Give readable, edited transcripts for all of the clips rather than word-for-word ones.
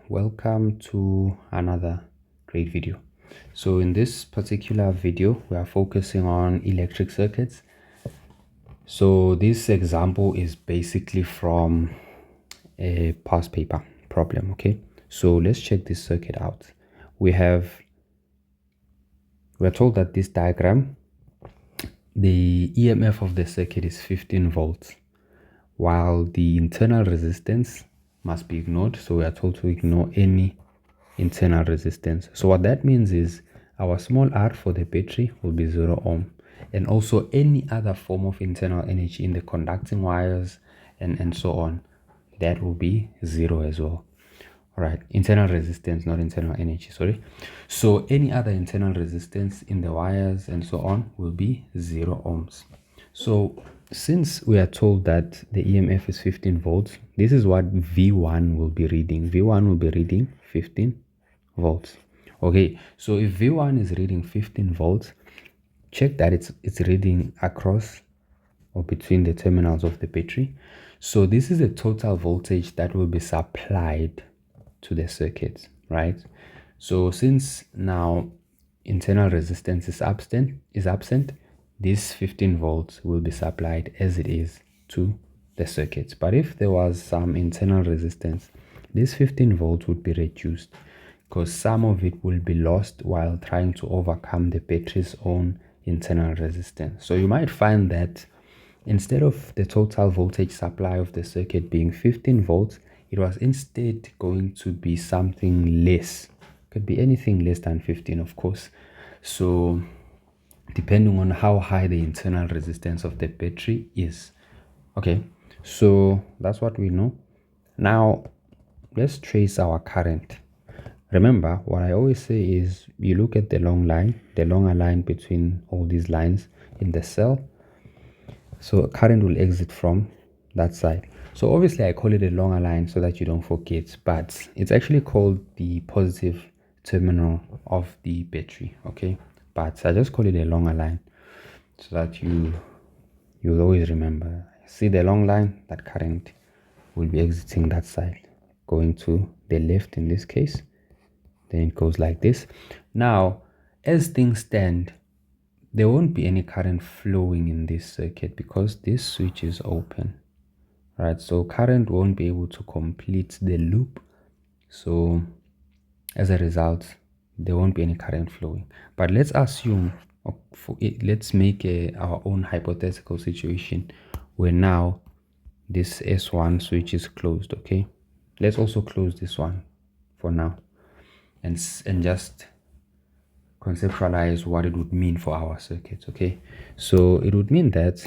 welcome to another great video. So in this particular video we are focusing on electric circuits. So this example is basically from a past paper problem. Okay, so let's check this circuit out. We're told that this diagram, the EMF of the circuit is 15 volts, while the internal resistance must be ignored. So we are told to ignore any internal resistance. So what that means is our small r for the battery will be 0 ohm, and also any other form of internal energy in the conducting wires and so on, that will be 0 as well. All right, internal resistance, not internal energy, sorry. So any other internal resistance in the wires and so on will be 0 ohms. So since we are told that the EMF is 15 volts, this is what V1 will be reading. V1 will be reading 15 volts. Okay, so if V1 is reading 15 volts, check that it's reading across or between the terminals of the battery. So this is the total voltage that will be supplied to the circuit, right? So since now internal resistance is absent, this 15 volts will be supplied as it is to the circuit. But if there was some internal resistance, this 15 volts would be reduced because some of it will be lost while trying to overcome the battery's own internal resistance. So you might find that instead of the total voltage supply of the circuit being 15 volts, it was instead going to be something less. Could be anything less than 15, of course. So depending on how high the internal resistance of the battery is. Okay, so that's what we know. Now let's trace our current. Remember, what I always say is you look at the long line, the longer line between all these lines in the cell. So current will exit from that side. So obviously I call it a longer line so that you don't forget, but it's actually called the positive terminal of the battery. Okay, but I just call it a longer line so that you'll always remember. See the long line, that current will be exiting that side, going to the left in this case. Then it goes like this. Now as things stand, there won't be any current flowing in this circuit because this switch is open, right? So current won't be able to complete the loop. So as a result, there won't be any current flowing. But let's assume, let's make our own hypothetical situation where now this S1 switch is closed. Okay, let's also close this one for now and just conceptualize what it would mean for our circuit. Okay, so it would mean that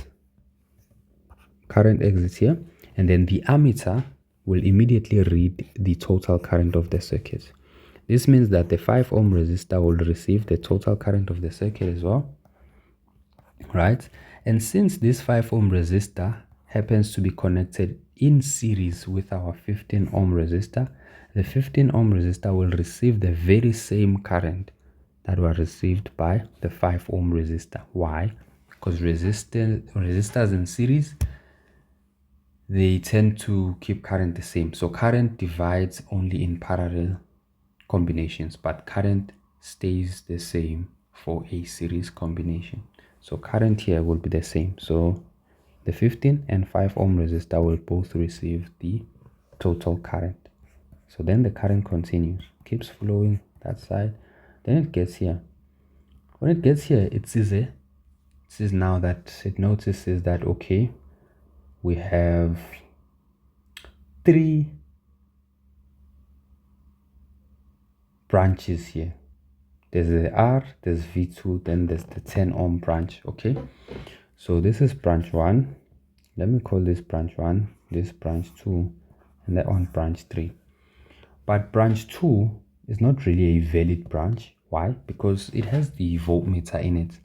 current exits here, and then the ammeter will immediately read the total current of the circuit. This means that the 5 ohm resistor will receive the total current of the circuit as well, right? And since this 5 ohm resistor happens to be connected in series with our 15 ohm resistor, the 15 ohm resistor will receive the very same current that were received by the 5 ohm resistor. Why? Because resistors in series, they tend to keep current the same. So current divides only in parallel combinations, but current stays the same for a series combination. So current here will be the same. So the 15 and 5 ohm resistor will both receive the total current. So then the current continues, keeps flowing that side. Then it gets here. When it gets here, it sees now that it notices that, okay, we have 3 branches here. There's the R, there's V2, then there's the 10 ohm branch. Okay, so this is branch 1. Let me call this branch 1, this branch 2, and that one branch 3. But branch 2 is not really a valid branch. Why? Because it has the voltmeter in it.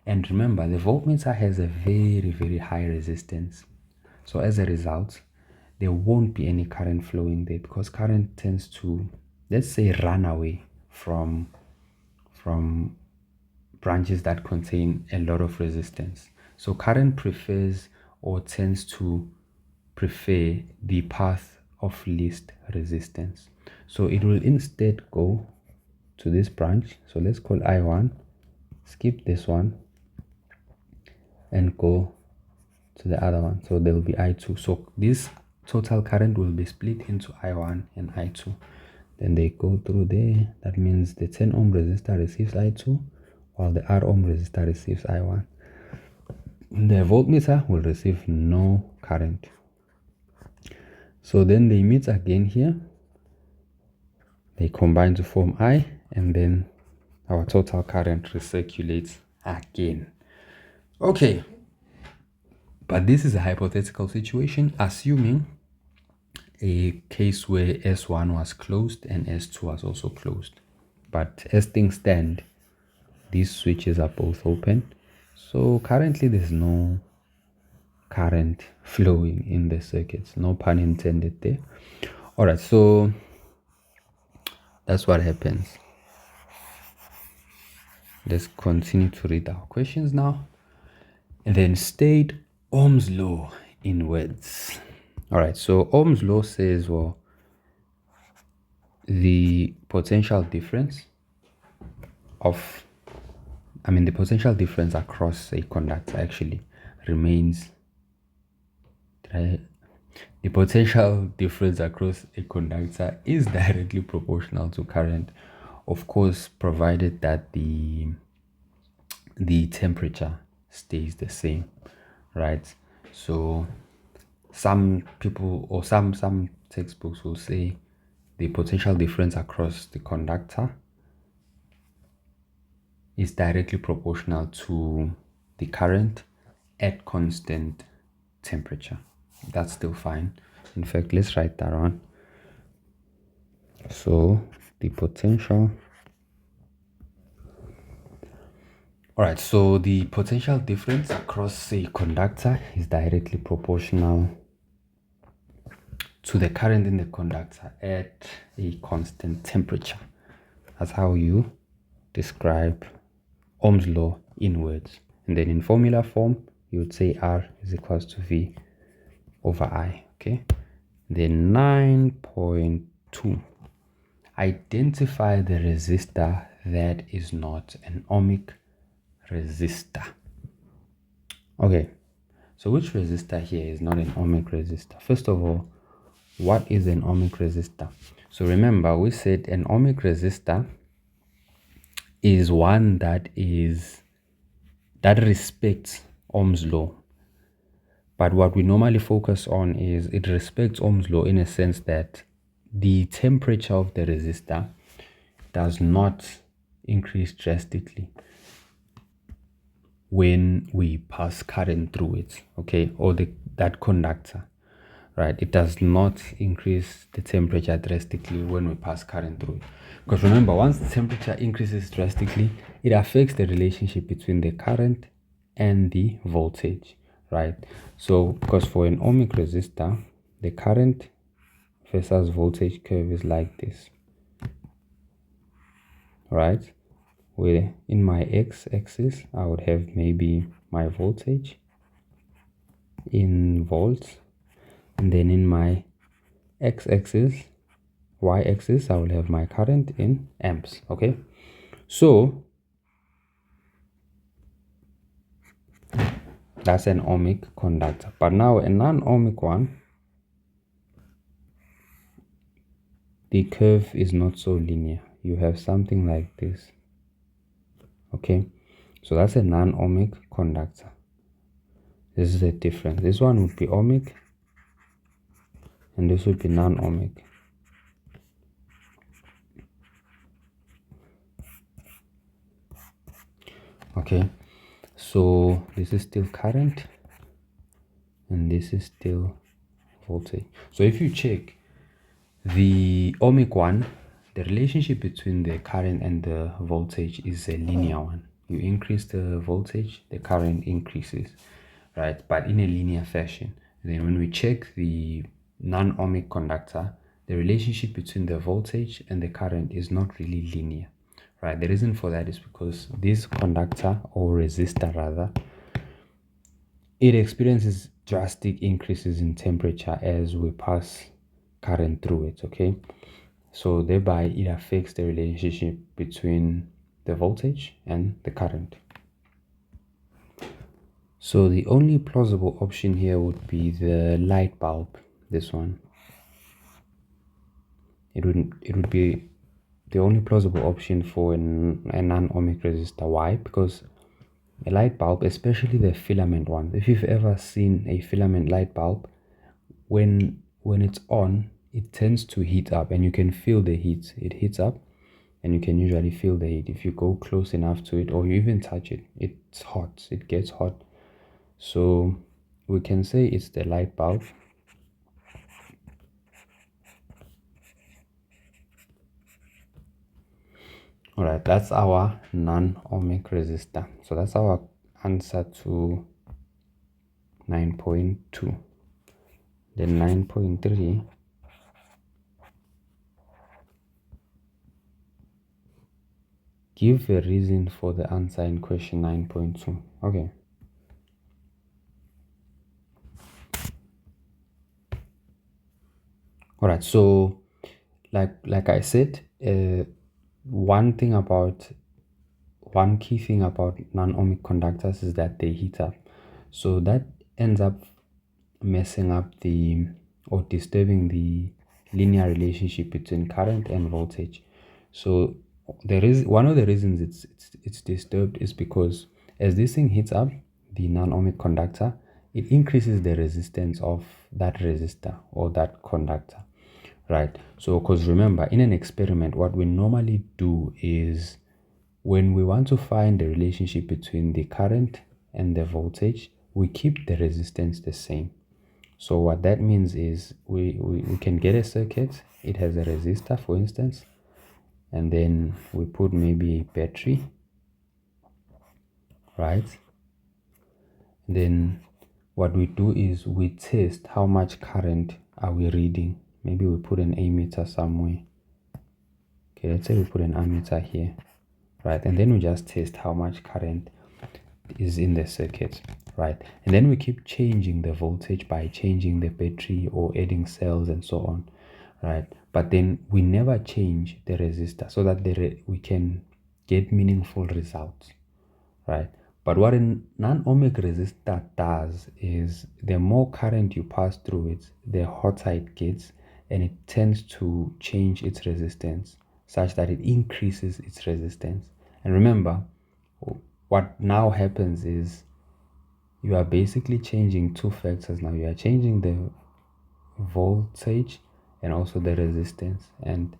And remember, the voltmeter has a very, very high resistance. So as a result, there won't be any current flowing there because current tends to, let's say, run away from branches that contain a lot of resistance. So current prefers or tends to prefer the path of least resistance. So it will instead go to this branch. So let's call I1, skip this one, and go to the other one. So there will be I2. So this total current will be split into I1 and I2. Then they go through there. That means the 10 ohm resistor receives I2, while the R ohm resistor receives I1. The voltmeter will receive no current. So then they meet again here. They combine to form I, and then our total current recirculates again. Okay, but this is a hypothetical situation, assuming a case where S1 was closed and S2 was also closed. But as things stand, these switches are both open. So currently there's no current flowing in the circuits, no pun intended there. All right, so that's what happens. Let's continue to read our questions now. And then state Ohm's law in words. All right, so Ohm's law says, well, the potential difference across a conductor actually remains, the potential difference across a conductor is directly proportional to current, of course, provided that the temperature stays the same, right? So some people or some textbooks will say the potential difference across the conductor is directly proportional to the current at constant temperature. That's still fine. In fact, let's write that on. So the potential, all right, so the potential difference across a conductor is directly proportional to the current in the conductor at a constant temperature. That's how you describe Ohm's law in words. And then in formula form, you would say R is equals to V over I. Okay. Then 9.2. Identify the resistor that is not an ohmic resistor. Okay. So which resistor here is not an ohmic resistor? First of all, what is an ohmic resistor? So remember, we said an ohmic resistor is one that respects Ohm's law. But what we normally focus on is it respects Ohm's law in a sense that the temperature of the resistor does not increase drastically when we pass current through it, okay, or that conductor, right? It does not increase the temperature drastically when we pass current through it. Because remember, once the temperature increases drastically, it affects the relationship between the current and the voltage, right? So because for an ohmic resistor, the current versus voltage curve is like this, right? Where in my x-axis I would have maybe my voltage in volts, and then in my x-axis, y-axis, I will have my current in amps. Okay, so that's an ohmic conductor. But now a non-ohmic one, the curve is not so linear. You have something like this. Okay, so that's a non-ohmic conductor. This is the difference. This one would be ohmic and this would be non-ohmic. Okay, so this is still current and this is still voltage. So if you check the ohmic one, the relationship between the current and the voltage is a linear one. You increase the voltage, the current increases, right? But in a linear fashion. And then when we check the non-ohmic conductor, the relationship between the voltage and the current is not really linear, right? The reason for that is because this conductor, or resistor rather, it experiences drastic increases in temperature as we pass current through it, okay? So thereby it affects the relationship between the voltage and the current. So the only plausible option here would be the light bulb, this one. It would be the only plausible option for a non-ohmic resistor. Why? Because a light bulb, especially the filament ones, if you've ever seen a filament light bulb, when it's on, it tends to heat up, and you can feel the heat. It heats up, and you can usually feel the heat if you go close enough to it, or you even touch it. It's hot. It gets hot. So we can say it's the light bulb. All right, that's our non-ohmic resistor. So that's our answer to 9.2. Then 9.3. Give a reason for the answer in question 9.2. Okay. All right, so like I said, one key thing about non-ohmic conductors is that they heat up. So that ends up messing up or disturbing the linear relationship between current and voltage. So there is one of the reasons it's disturbed is because as this thing heats up, the non-ohmic conductor, it increases the resistance of that resistor or that conductor, right? So because remember, in an experiment, what we normally do is when we want to find the relationship between the current and the voltage, we keep the resistance the same. So what that means is we can get a circuit. It has a resistor, for instance, and then we put maybe a battery, right? Then what we do is we test how much current are we reading. Maybe we put an ammeter somewhere. Okay, let's say we put an ammeter here, right? And then we just test how much current is in the circuit, right? And then we keep changing the voltage by changing the battery or adding cells and so on, right? But then we never change the resistor so that we can get meaningful results, right? But what a non-ohmic resistor does is the more current you pass through it, the hotter it gets, and it tends to change its resistance such that it increases its resistance. And remember, what now happens is you are basically changing two factors now. You are changing the voltage and also the resistance, and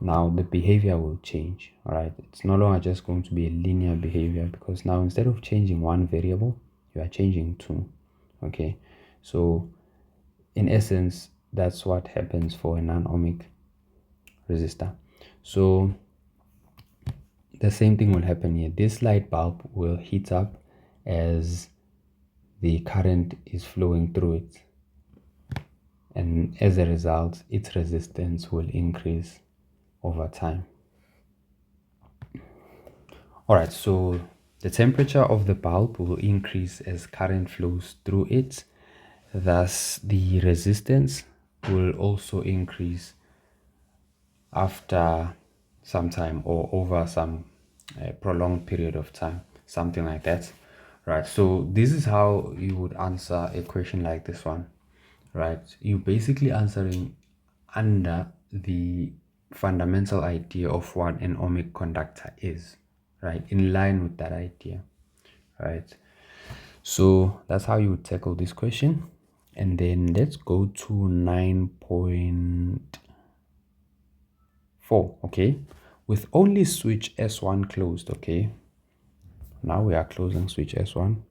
now the behavior will change. All right, it's no longer just going to be a linear behavior, because now instead of changing one variable, you are changing two. Okay, so in essence, that's what happens for a non-ohmic resistor. So the same thing will happen here. This light bulb will heat up as the current is flowing through it, and as a result, its resistance will increase over time. All right, so the temperature of the bulb will increase as current flows through it. Thus, the resistance will also increase after some time or over some prolonged period of time, something like that, right? So this is how you would answer a question like this one, right? You basically answering under the fundamental idea of what an ohmic conductor is, right? In line with that idea, right? So that's how you would tackle this question. And then let's go to 9.4. Okay, with only switch S1 closed. Okay, now we are closing switch S1.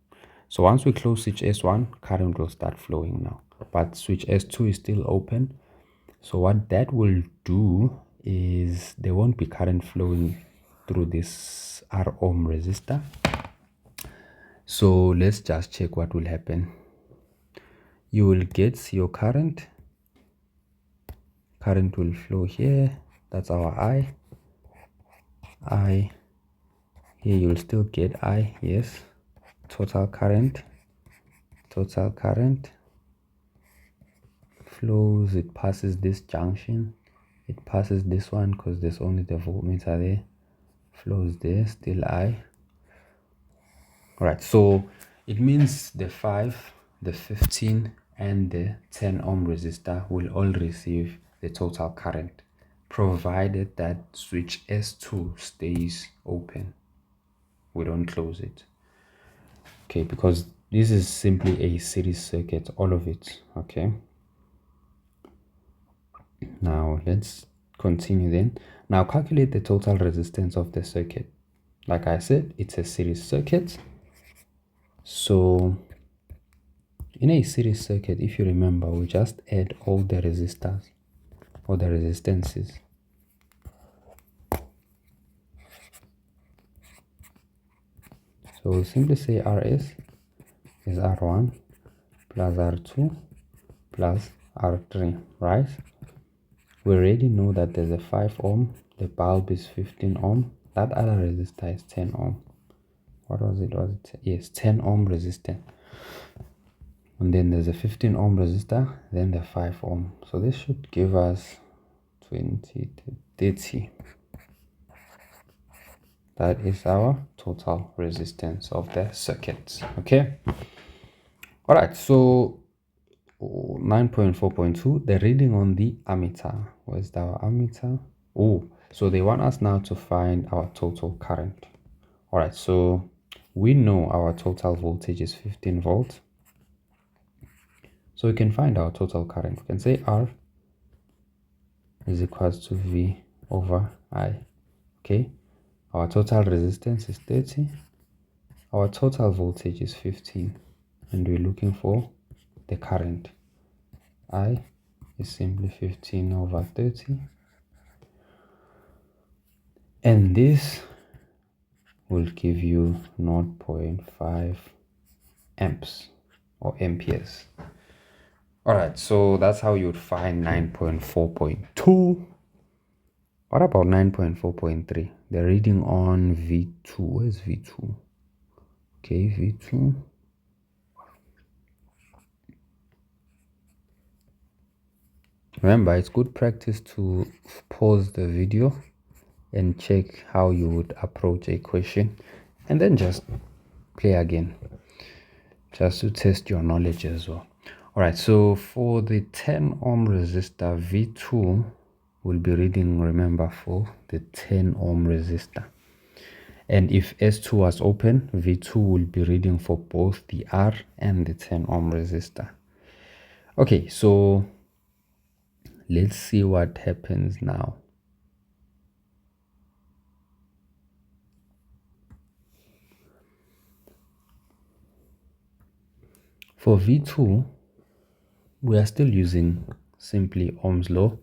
So once we close switch S1, current will start flowing now, but switch S2 is still open. So what that will do is there won't be current flowing through this R ohm resistor. So let's just check what will happen. You will get your current will flow here. That's our I here. You will still get I, yes, total current flows, it passes this junction, it passes this one because there's only the voltmeter there, flows there, still I. All right, so it means the 5, the 15 and the 10 ohm resistor will all receive the total current, provided that switch S2 stays open. We don't close it. Okay, because this is simply a series circuit, all of it. Okay, now let's continue then. Now calculate the total resistance of the circuit. Like I said, it's a series circuit. So in a series circuit, if you remember, we just add all the resistors or the resistances. So we'll simply say RS is R1 plus R2 plus R3, right? We already know that there's a 5 ohm, the bulb is 15 ohm, that other resistor is 10 ohm. What was it? Yes, 10 ohm resistor. And then there's a 15 ohm resistor, then the 5 ohm. So this should give us 20 to 30. That is our total resistance of the circuit. Okay. All right. So 9.4.2, the reading on the ammeter. Where's our ammeter? Oh, so they want us now to find our total current. All right. So we know our total voltage is 15 volts. So we can find our total current. We can say R is equals to V over I. Okay. Our total resistance is 30. Our total voltage is 15. And we're looking for the current. I is simply 15 over 30. And this will give you 0.5 amps or amperes. Alright, so that's how you would find 9.4.2. What about 9.4.3? The reading on V2. Where's V2? Okay, V2. Remember, it's good practice to pause the video and check how you would approach a question and then just play again, just to test your knowledge as well. All right, so for the 10 ohm resistor, V2 will be reading, remember, for the 10 ohm resistor. And if S2 was open, V2 will be reading for both the R and the 10 ohm resistor. Okay, so let's see what happens now. For V2, we are still using simply Ohm's law.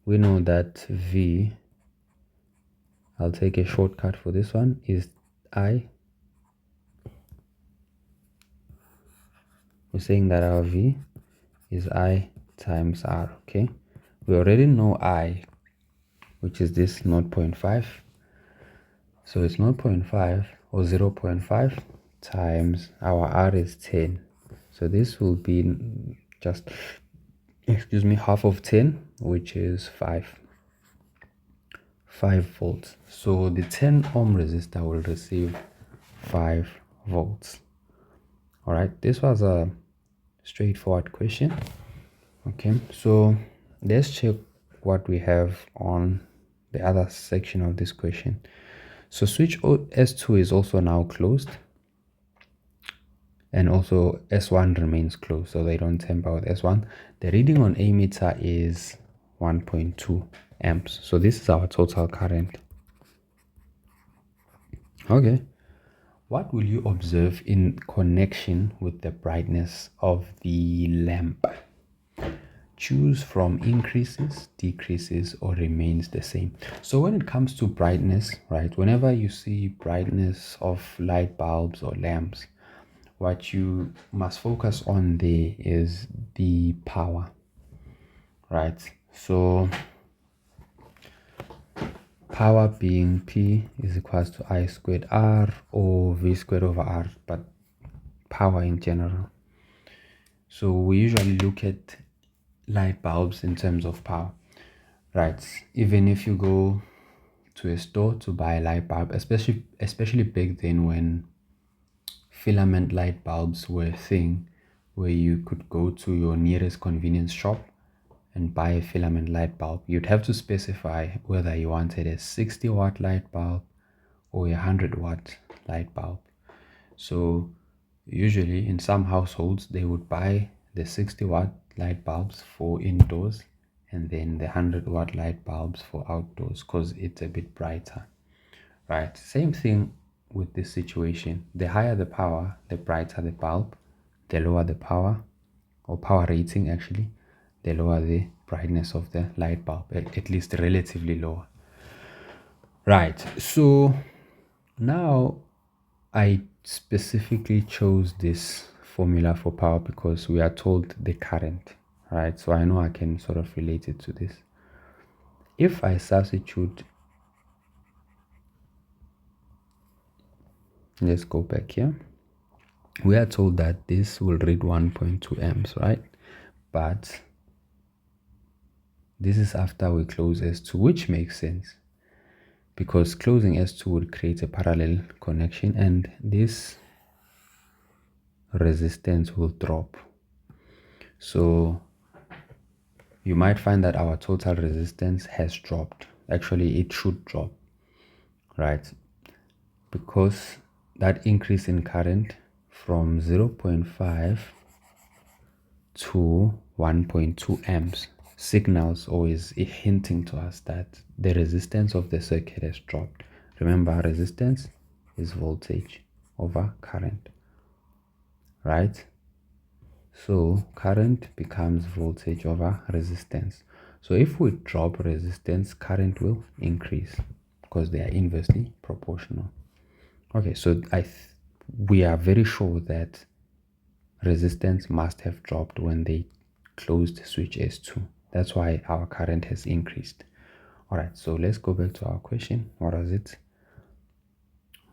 We know that V, I'll take a shortcut for this one, is I. We're saying that our V is I times R, okay? We already know I, which is this 0.5. So it's 0.5 or 0.5 times our R is 10. So this will be just, excuse me, half of 10, which is 5 volts. So the 10 ohm resistor will receive 5 volts. All right, this was a straightforward question. Okay, so let's check what we have on the other section of this question. So switch S2 is also now closed, and also S1 remains closed, so they don't tamper with S1. The reading on ammeter is 1.2 amps. So this is our total current. Okay, what will you observe in connection with the brightness of the lamp? Choose from increases, decreases, or remains the same. So when it comes to brightness, right, whenever you see brightness of light bulbs or lamps, what you must focus on there is the power, right? So power being P is equals to I squared R or V squared over R, but power in general. So we usually look at light bulbs in terms of power, right? Even if you go to a store to buy a light bulb, especially back then when filament light bulbs were a thing, where you could go to your nearest convenience shop and buy a filament light bulb, you'd have to specify whether you wanted a 60-watt light bulb or a 100-watt light bulb. So usually in some households they would buy the 60-watt light bulbs for indoors and then the 100-watt light bulbs for outdoors because it's a bit brighter, right? Same thing with this situation. The higher the power, the brighter the bulb. The lower the power, or power rating actually, the lower the brightness of the light bulb, at least relatively lower. Right, so now I specifically chose this formula for power because we are told the current, right? So I know I can sort of relate it to this. If I substitute, let's go back here. We are told that this will read 1.2 amps, right? But this is after we close S2, which makes sense because closing S2 would create a parallel connection and this resistance will drop. So you might find that our total resistance has dropped. Actually, it should drop, right? Because that increase in current from 0.5 to 1.2 amps signals or is hinting to us that the resistance of the circuit has dropped. Remember, resistance is voltage over current, right? So current becomes voltage over resistance. So if we drop resistance, current will increase because they are inversely proportional. Okay, so we are very sure that resistance must have dropped when they closed switch S2. That's why our current has increased. All right, so let's go back to our question. What was it?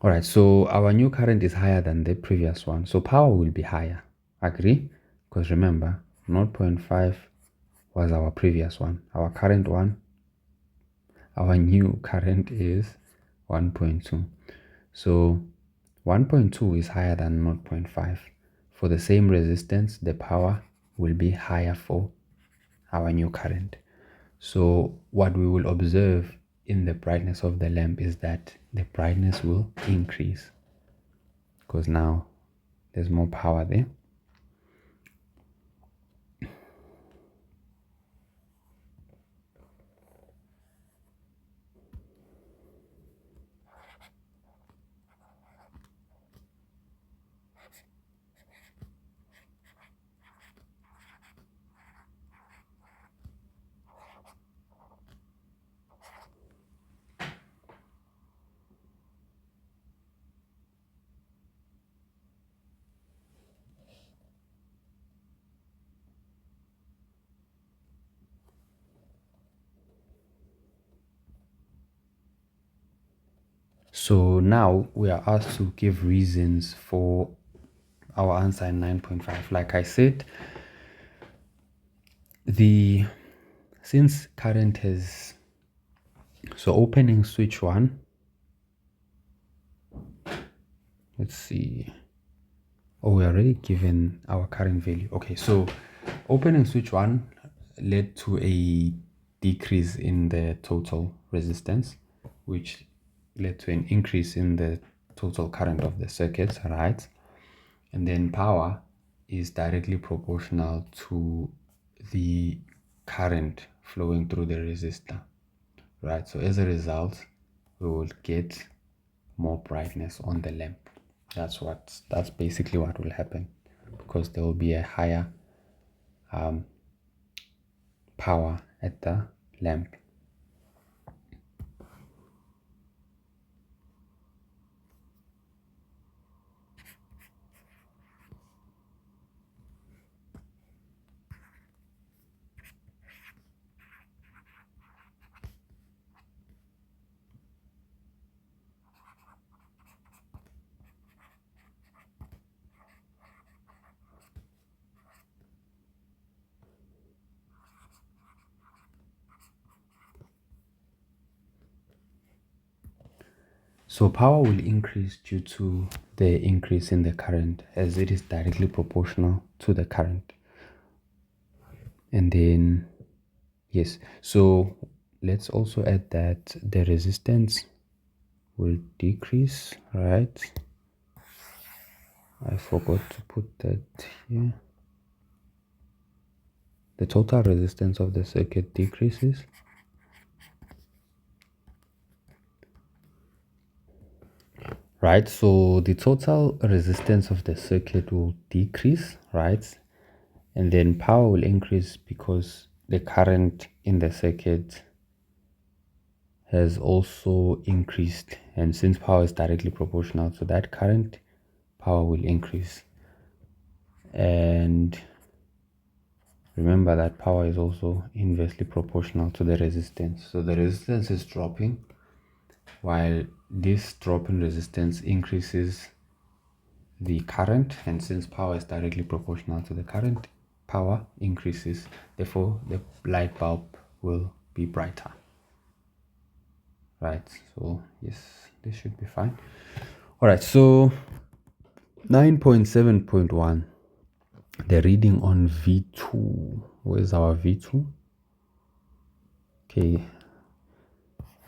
All right, so our new current is higher than the previous one. So power will be higher. Agree? Because remember, 0.5 was our previous one. Our current one, our new current is 1.2. So 1.2 is higher than 0.5. For the same resistance, the power will be higher for our new current. So what we will observe in the brightness of the lamp is that the brightness will increase because now there's more power there. So now we are asked to give reasons for our answer in 9.5. Like I said, since current has, so opening switch 1, let's see. Oh, we already given our current value. Okay, so opening switch 1 led to a decrease in the total resistance, which led to an increase in the total current of the circuit, right? And then power is directly proportional to the current flowing through the resistor, right? So as a result, we will get more brightness on the lamp. That's basically what will happen because there will be a higher power at the lamp. So power will increase due to the increase in the current, as it is directly proportional to the current. And then, yes, so let's also add that the resistance will decrease, right? I forgot to put that here. The total resistance of the circuit decreases. Right, so the total resistance of the circuit will decrease, right? And then power will increase because the current in the circuit has also increased. And since power is directly proportional to that current, power will increase. And remember that power is also inversely proportional to the resistance. So the resistance is dropping, while this drop in resistance increases the current, and since power is directly proportional to the current, power increases. Therefore, the light bulb will be brighter. Right, so yes, this should be fine. All right, so 9.7.1, the reading on V2. Where's our V2? Okay,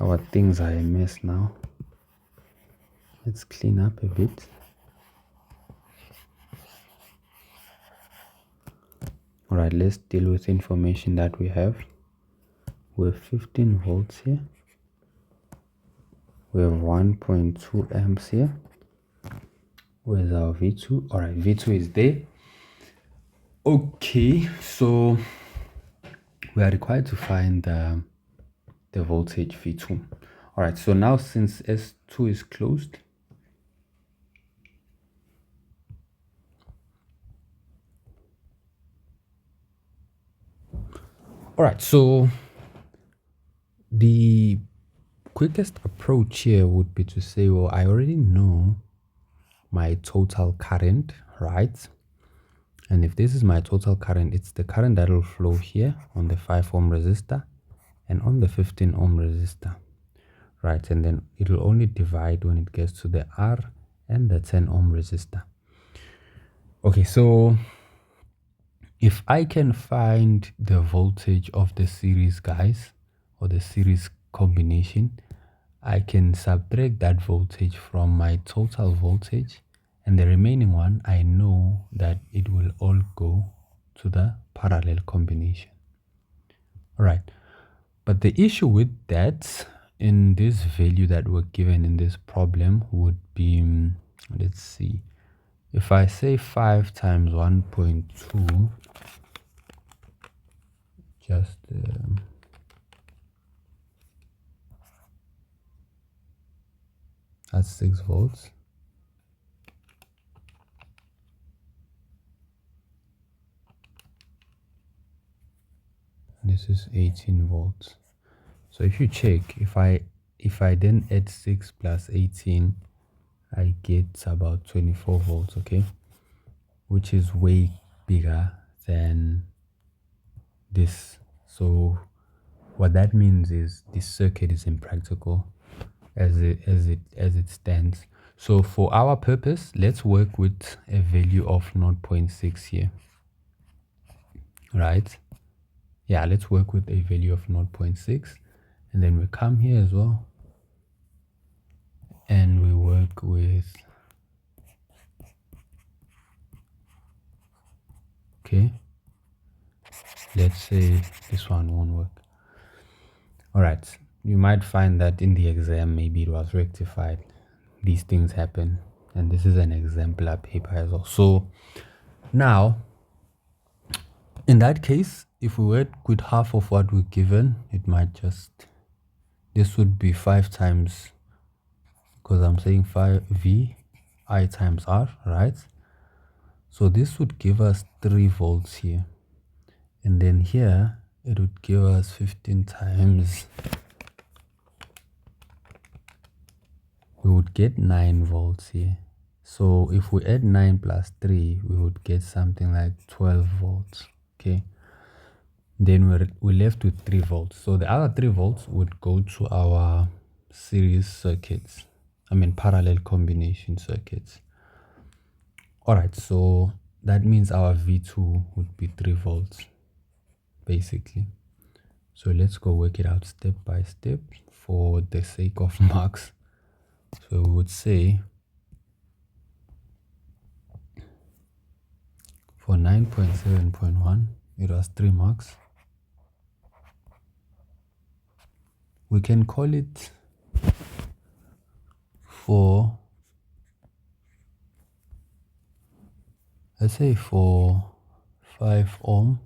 our things are a mess now. Let's clean up a bit. All right, let's deal with information that we have. We have 15 volts here. We have 1.2 amps here. Where's our V2? All right, V2 is there. Okay, so we are required to find the voltage V2. All right, so now since S2 is closed, all right, so the quickest approach here would be to say, well, I already know my total current, right? And if this is my total current, it's the current that will flow here on the 5 ohm resistor and on the 15 ohm resistor, right? And then it will only divide when it gets to the R and the 10 ohm resistor. Okay, so if I can find the voltage of the series, guys, or the series combination, I can subtract that voltage from my total voltage, and the remaining one, I know that it will all go to the parallel combination. All right, but the issue with that in this value that we're given in this problem would be, let's see, if I say 5 times 1.2, just that's 6 volts. This is 18 volts. So if you check, if I then add 6 plus 18, I get about 24 volts, okay, which is way bigger than this. So what that means is this circuit is impractical as it stands. So for our purpose, let's work with a value of 0.6 here, right? Yeah, let's work with a value of 0.6, and then we come here as well and we work with, okay, let's say this one won't work. All right, you might find that in the exam maybe it was rectified. These things happen, and this is an exemplar paper as well. So now in that case, if we work with half of what we're given, it might just, this would be 5 times, because I'm saying 5 V I times R, right? So this would give us 3 volts here, and then here it would give us 15 times, we would get 9 volts here. So if we add 9 plus 3, we would get something like 12 volts, okay? Then we're left with 3 volts. So the other 3 volts would go to our series circuits, parallel combination circuits. All right, so that means our V2 would be 3 volts, basically. So let's go work it out step by step for the sake of marks. So we would say for 9.7.1, it was 3 marks. We can call it for, let's say for 5 ohm,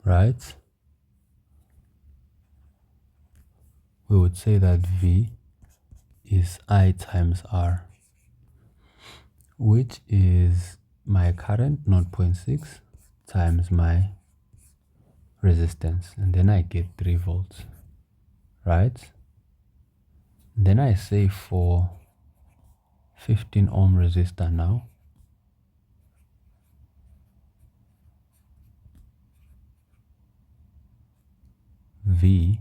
right? We would say that V is I times R, which is my current 0.6 times my resistance, and then I get 3 volts, right? Then I say for 15 ohm resistor now, V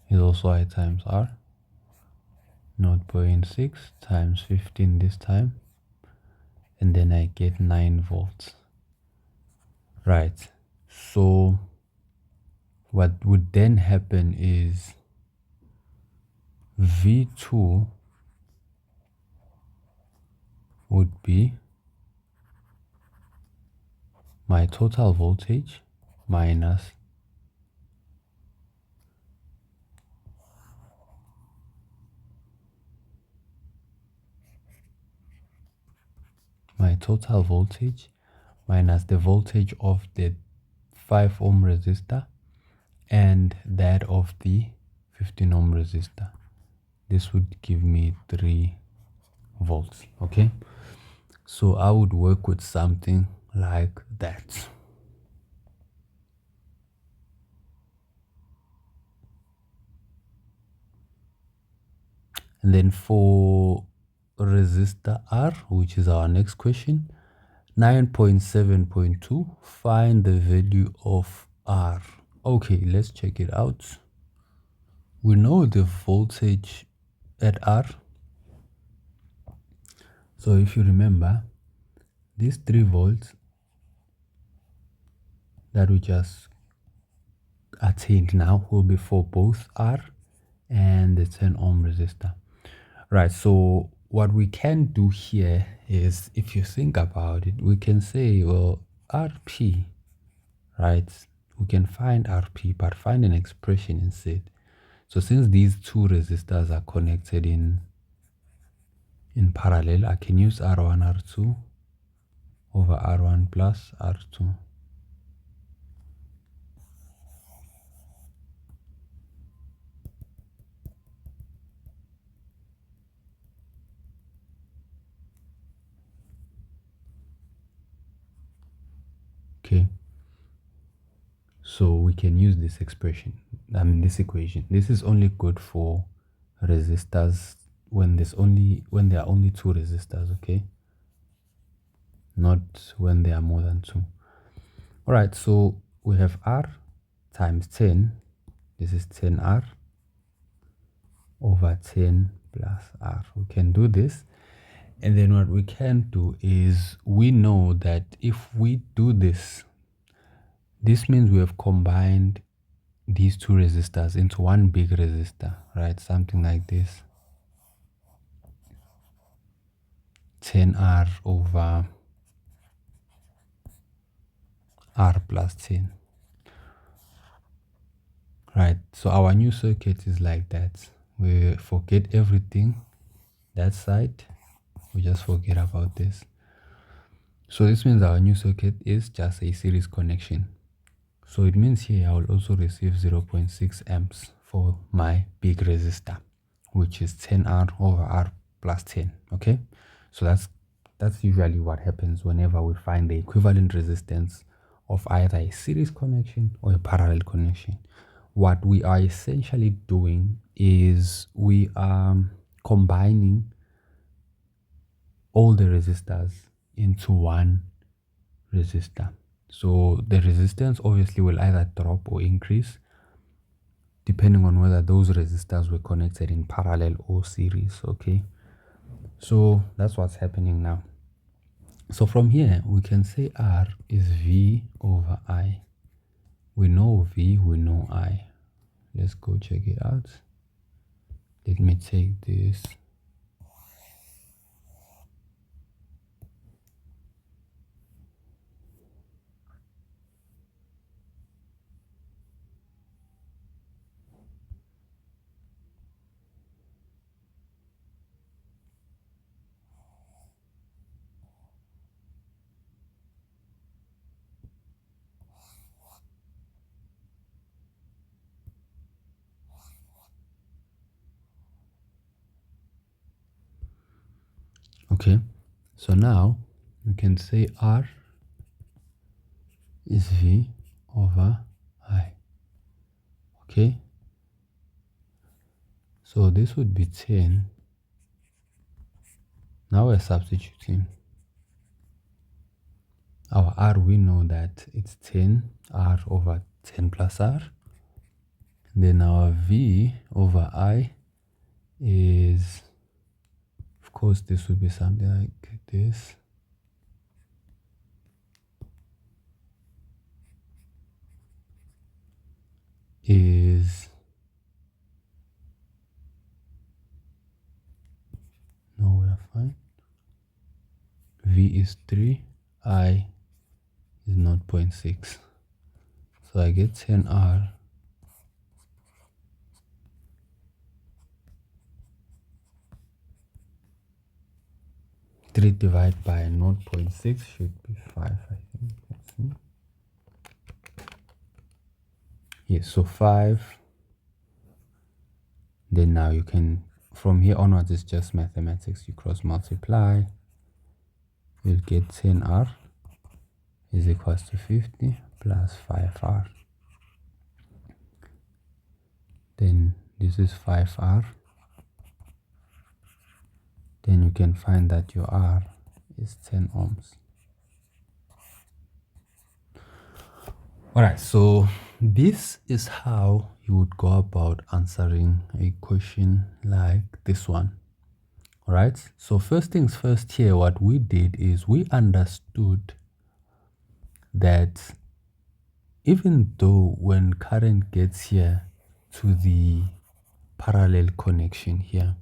is also I times R, 0.6 times 15 this time, and then I get 9 volts, right? So what would then happen is V2 would be my total voltage minus the voltage of the 5 ohm resistor and that of the 15 ohm resistor. This would give me 3 volts. Okay, so I would work with something like that. And then for resistor R, which is our next question, 9.7.2, find the value of R. Okay, let's check it out. We know the voltage at R. So if you remember, these 3 volts that we just attained now will be for both R and the 10 ohm resistor. Right, so what we can do here is, if you think about it, we can say, well, RP, right? We can find RP, but find an expression instead. So since these 2 resistors are connected in parallel, I can use R1, R2 over R1 plus R2. Okay, so we can use this expression, this equation. This is only good for resistors when there are only 2 resistors, okay? Not when there are more than 2. All right, so we have R times 10. This is 10R over 10 plus R. We can do this. And then what we can do is, we know that if we do this, this means we have combined these 2 resistors into one big resistor, right? Something like this. 10R over R plus 10. Right, so our new circuit is like that. We forget everything that side, we just forget about this. So this means our new circuit is just a series connection. So it means here I will also receive 0.6 amps for my big resistor, which is 10R over R plus 10. Okay, so that's usually what happens whenever we find the equivalent resistance of either a series connection or a parallel connection. What we are essentially doing is we are combining all the resistors into one resistor. So the resistance obviously will either drop or increase depending on whether those resistors were connected in parallel or series. Okay, so that's what's happening now. So from here we can say R is V over I. We know V, we know I. Let's go check it out. Let me take this. Okay, so now we can say R is V over I. Okay, so this would be 10. Now we're substituting. Our R, we know that it's 10 R over 10 plus R. Then our V over I is, of course, this would be something like this. Is, no, we are fine. V is 3, I is 0.6. So I get 10R Three divided by 0.6 should be 5, I think. Let's see. Yes, so 5. Then now you can, from here onwards, it's just mathematics. You cross multiply, you'll get 10R is equals to 50 plus 5R. Then this is 5R. Then you can find that your R is 10 ohms. Alright, so this is how you would go about answering a question like this one. Alright, so first things first here, what we did is we understood that even though when current gets here to the parallel connection here,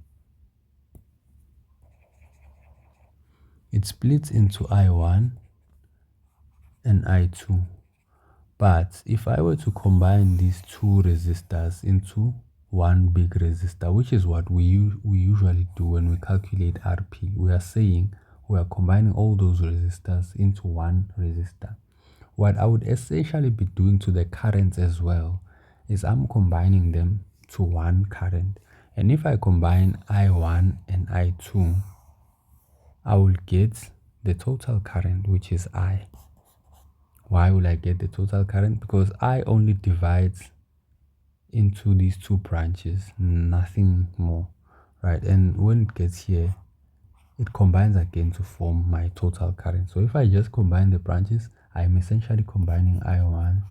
it splits into I1 and I2. But if I were to combine these two resistors into one big resistor, which is what we usually do when we calculate RP, we are saying we are combining all those resistors into one resistor. What I would essentially be doing to the currents as well is I'm combining them to one current. And if I combine I1 and I2, I will get the total current, which is I. Why will I get the total current? Because I only divides into these two branches, nothing more, right? And when it gets here, it combines again to form my total current. So if I just combine the branches, I'm essentially combining I1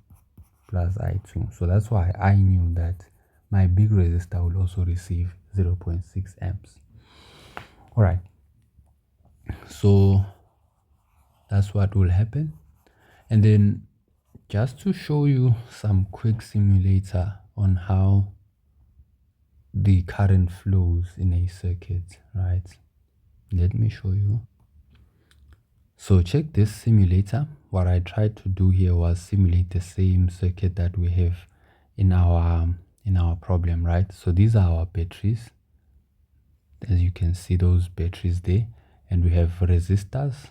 plus I2. So that's why I knew that my big resistor will also receive 0.6 amps. All right. So that's what will happen. And then just to show you some quick simulator on how the current flows in a circuit, right? Let me show you. So check this simulator. What I tried to do here was simulate the same circuit that we have in our problem, right? So these are our batteries. As you can see, those batteries there, and we have resistors.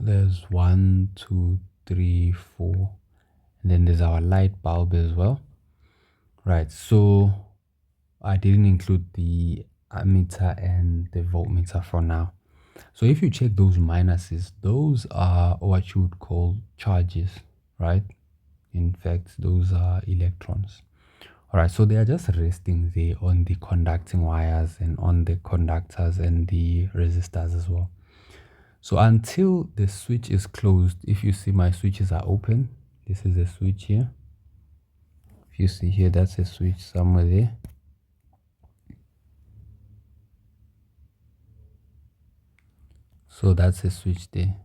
There's 1, 2, 3, 4, and then there's our light bulb as well, right? So I didn't include the ammeter and the voltmeter for now. So if you check those minuses, those are what you would call charges, right? In fact, those are electrons. All right, so they are just resting there on the conducting wires and on the conductors and the resistors as well. So until the switch is closed, if you see my switches are open, this is a switch here. If you see here, that's a switch somewhere there. So that's a switch there.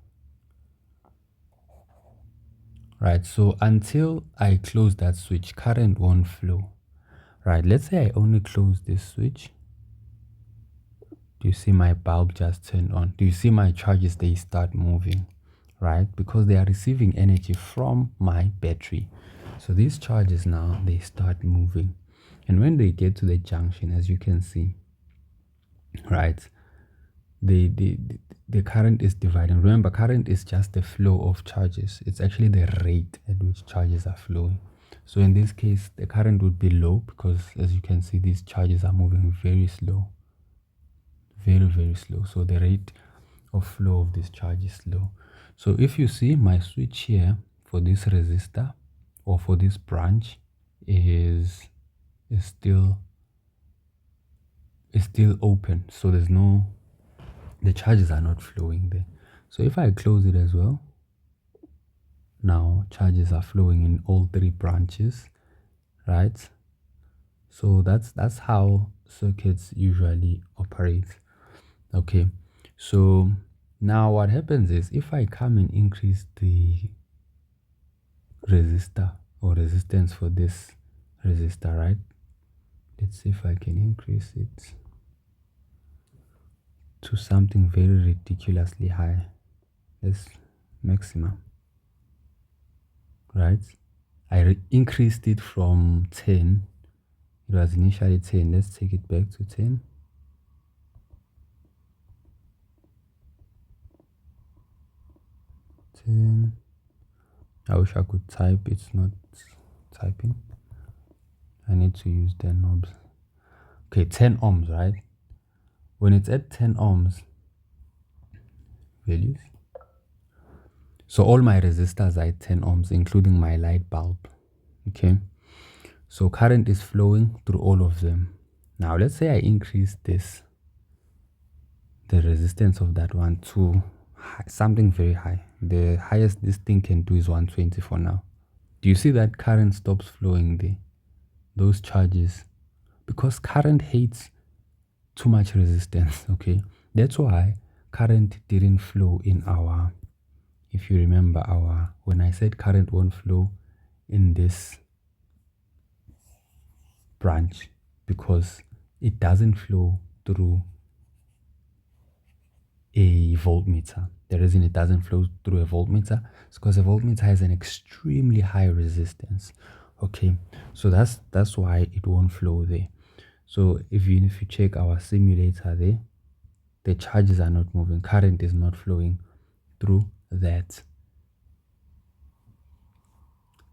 Right, so until I close that switch, current won't flow. Right, let's say I only close this switch. Do you see my bulb just turned on? Do you see my charges, they start moving, right? Because they are receiving energy from my battery. So these charges now, they start moving. And when they get to the junction, as you can see, right, the current is dividing. Remember, current is just the flow of charges. It's actually the rate at which charges are flowing. So in this case, the current would be low because, as you can see, these charges are moving very slow. Very, very slow. So the rate of flow of this charge is low. So if you see my switch here for this resistor or for this branch is still open. So there's no, the charges are not flowing there. So if I close it as well, now charges are flowing in all three branches, right? So that's how circuits usually operate. Okay, so now what happens is if I come and increase the resistor or resistance for this resistor, right? Let's see if I can increase it to something very ridiculously high. Let's maximum, right? I increased it from 10. It was initially 10. Let's take it back to 10. I wish I could type. It's not typing. I need to use the knobs. Okay, 10 ohms, right? When it's at 10 ohms values, so all my resistors are at 10 ohms, including my light bulb. Okay, so current is flowing through all of them. Now let's say I increase this, the resistance of that one to something very high. The highest this thing can do is 120 for now. Do you see that current stops flowing there? Those charges, because current hates too much resistance. Okay, that's why current didn't flow in our, if you remember our, when I said current won't flow in this branch, because it doesn't flow through a voltmeter. The reason it doesn't flow through a voltmeter is because a voltmeter has an extremely high resistance. Okay, so that's why it won't flow there. So if you check our simulator there, the charges are not moving. Current is not flowing through that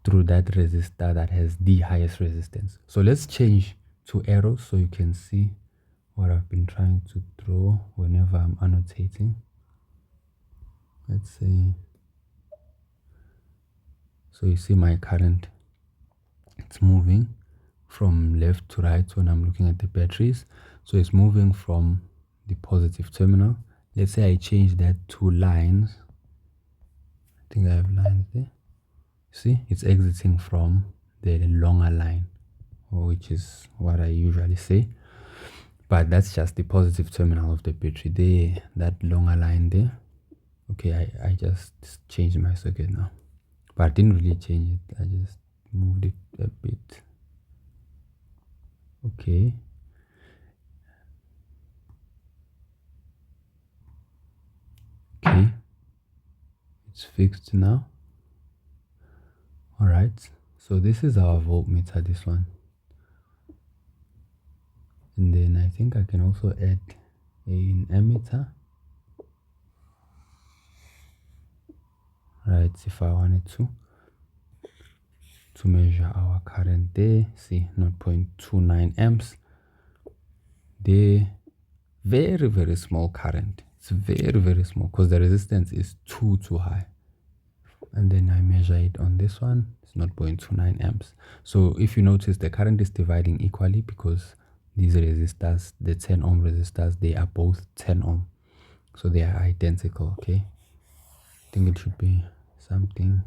resistor that has the highest resistance. So let's change to arrows so you can see what I've been trying to draw whenever I'm annotating. Let's say, so you see my current, it's moving from left to right when I'm looking at the batteries. So it's moving from the positive terminal. Let's say I change that to lines. I think I have lines there. See, it's exiting from the longer line, which is what I usually say. But that's just the positive terminal of the battery there, that longer line there. Okay, I just changed my circuit now. But I didn't really change it. I just moved it a bit. Okay. Okay. It's fixed now. Alright. So this is our voltmeter, this one. And then I think I can also add an ammeter. Right, if I wanted to measure our current there, see 0.29 amps. The very, very small current. It's very, very small because the resistance is too high. And then I measure it on this one. It's 0.29 amps. So if you notice, the current is dividing equally because these resistors, the 10 ohm resistors, they are both 10 ohm. so they are identical. Okay, I think it should be something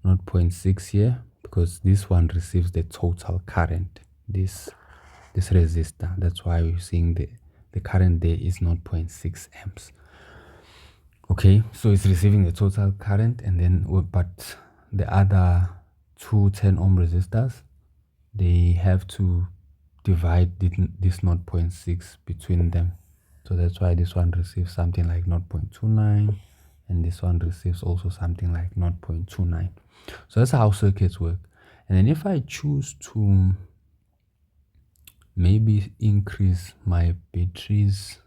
0.6 here, because this one receives the total current, this resistor. That's why we're seeing the current there is 0.6 amps. Okay, so it's receiving the total current, and then but the other two 10 ohm resistors, they have to divide this 0.6 between them. So that's why this one receives something like 0.29, and this one receives also something like 0.29. So that's how circuits work. And then if I choose to maybe increase my battery's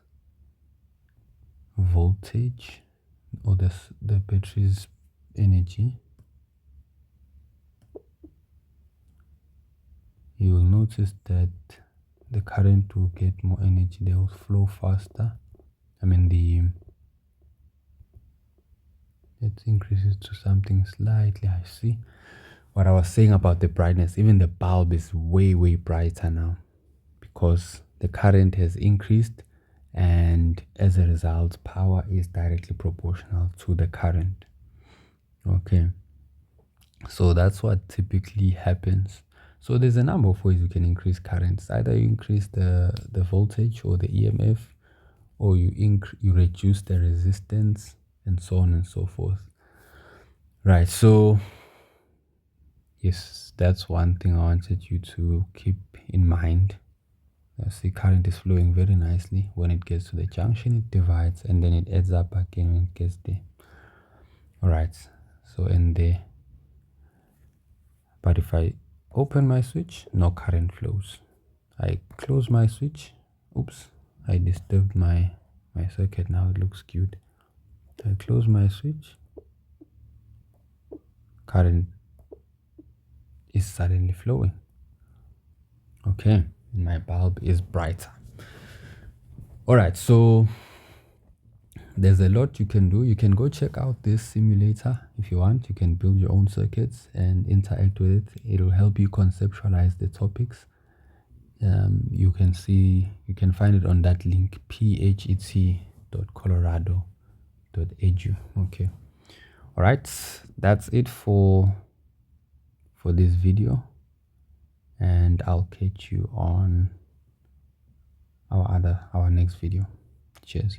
voltage, or the battery's energy, you will notice that the current will get more energy, they will flow faster. I mean, it increases to something slightly. I see what I was saying about the brightness. Even the bulb is way brighter now, because the current has increased, and as a result, power is directly proportional to the current. Okay, so that's what typically happens. So there's a number of ways you can increase currents. Either you increase the voltage or the EMF, or you reduce the resistance, and so on and so forth. Right, so yes, that's one thing I wanted you to keep in mind. See, current is flowing very nicely. When it gets to the junction, it divides, and then it adds up again when it gets there. All right, so in there. But if I open my switch, no current flows. I close my switch. Oops, I disturbed my circuit. Now it looks cute. I close my switch. Current is suddenly flowing. Okay, and my bulb is brighter. All right, so there's a lot you can do. You can go check out this simulator if you want. You can build your own circuits and interact with it. It'll help you conceptualize the topics. You can find it on that link, phet.colorado.edu. Okay, all right, that's it for this video, and I'll catch you on our next video. Cheers.